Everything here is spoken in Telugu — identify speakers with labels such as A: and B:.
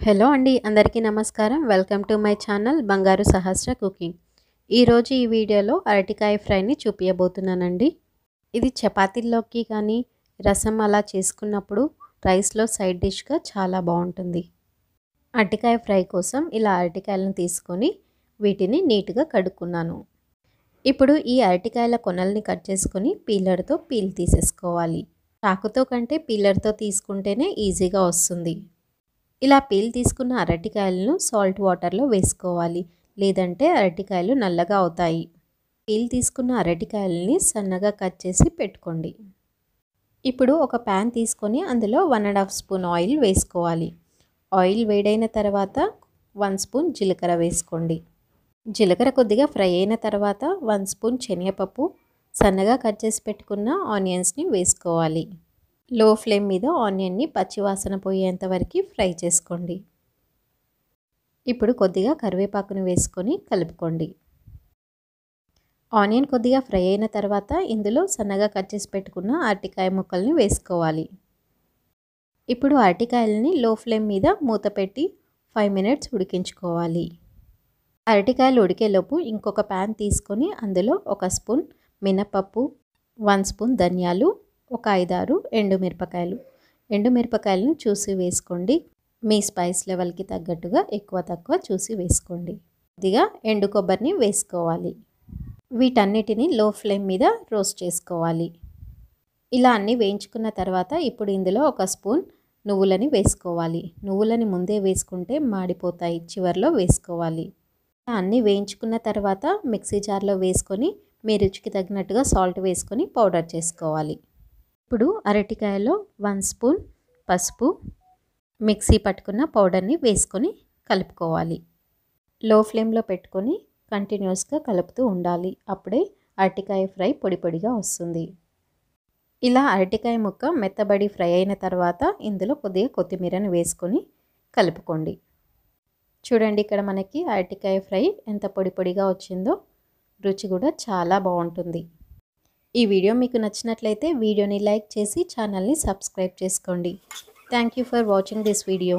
A: హలో అండి, అందరికీ నమస్కారం. వెల్కమ్ టు మై ఛానల్ బంగారు సహస్ర కుకింగ్. ఈరోజు ఈ వీడియోలో అరటికాయ ఫ్రైని చూపించబోతున్నానండి. ఇది చపాతీల్లోకి కానీ రసం అలా చేసుకున్నప్పుడు రైస్లో సైడ్ డిష్గా చాలా బాగుంటుంది. అరటికాయ ఫ్రై కోసం ఇలా అరటికాయలను తీసుకొని వీటిని నీట్గా కడుక్కున్నాను. ఇప్పుడు ఈ అరటికాయల కొనల్ని కట్ చేసుకొని పీలర్తో పీల్ తీసేసుకోవాలి. చాకుతో కంటే పీలర్తో తీసుకుంటేనే ఈజీగా వస్తుంది. ఇలా పీల్ తీసుకున్న అరటికాయలను సాల్ట్ వాటర్లో వేసుకోవాలి, లేదంటే అరటికాయలు నల్లగా అవుతాయి. పీల్ తీసుకున్న అరటికాయలని సన్నగా కట్ చేసి పెట్టుకోండి. ఇప్పుడు ఒక ప్యాన్ తీసుకొని అందులో 1.5 స్పూన్ ఆయిల్ వేసుకోవాలి. ఆయిల్ వేడైన తర్వాత 1 స్పూన్ జీలకర్ర వేసుకోండి. జీలకర్ర కొద్దిగా ఫ్రై అయిన తర్వాత 1 స్పూన్ శనగపప్పు, సన్నగా కట్ చేసి పెట్టుకున్న ఆనియన్స్ని వేసుకోవాలి. లో ఫ్లేమ్ మీద ఆనియన్ని పచ్చివాసన పోయేంత వరకు ఫ్రై చేసుకోండి. ఇప్పుడు కొద్దిగా కరివేపాకుని వేసుకొని కలుపుకోండి. ఆనియన్ కొద్దిగా ఫ్రై అయిన తర్వాత ఇందులో సన్నగా కట్ చేసి పెట్టుకున్న అరటికాయ ముక్కల్ని వేసుకోవాలి. ఇప్పుడు అరటికాయలని లో ఫ్లేమ్ మీద మూత పెట్టి 5 మినిట్స్ ఉడికించుకోవాలి. అరటికాయలు ఉడికేలోపు ఇంకొక ప్యాన్ తీసుకొని అందులో 1 స్పూన్ మినపప్పు, 1 స్పూన్ ధనియాలు, ఒక 5-6 ఎండుమిరపకాయలను చూసి వేసుకోండి. మీ స్పైస్ లెవెల్కి తగ్గట్టుగా ఎక్కువ తక్కువ చూసి వేసుకోండి. కొద్దిగా ఎండు కొబ్బరిని వేసుకోవాలి. వీటన్నిటిని లో ఫ్లేమ్ మీద రోస్ట్ చేసుకోవాలి. ఇలా అన్నీ వేయించుకున్న తర్వాత ఇప్పుడు ఇందులో 1 స్పూన్ నువ్వులని వేసుకోవాలి. నువ్వులని ముందే వేసుకుంటే మాడిపోతాయి, చివరిలో వేసుకోవాలి. అన్నీ వేయించుకున్న తర్వాత మిక్సీ జార్లో వేసుకొని మీ రుచికి తగినట్టుగా సాల్ట్ వేసుకొని పౌడర్ చేసుకోవాలి. ఇప్పుడు అరటికాయలో 1 స్పూన్ పసుపు, మిక్సీ పట్టుకున్న పౌడర్ని వేసుకొని కలుపుకోవాలి. లో ఫ్లేమ్లో పెట్టుకొని కంటిన్యూస్గా కలుపుతూ ఉండాలి. అప్పుడే అరటికాయ ఫ్రై పొడి పొడిగా వస్తుంది. ఇలా అరటికాయ ముక్క మెత్తబడి ఫ్రై అయిన తర్వాత ఇందులో కొద్దిగా కొత్తిమీరని వేసుకొని కలుపుకోండి. చూడండి, ఇక్కడ మనకి అరటికాయ ఫ్రై ఎంత పొడి పొడిగా వచ్చిందో. రుచి కూడా చాలా బాగుంటుంది. ఈ వీడియో మీకు నచ్చినట్లయితే వీడియోని లైక్ చేసి ఛానల్ని సబ్స్క్రైబ్ చేసుకోండి. Thank you for watching this video.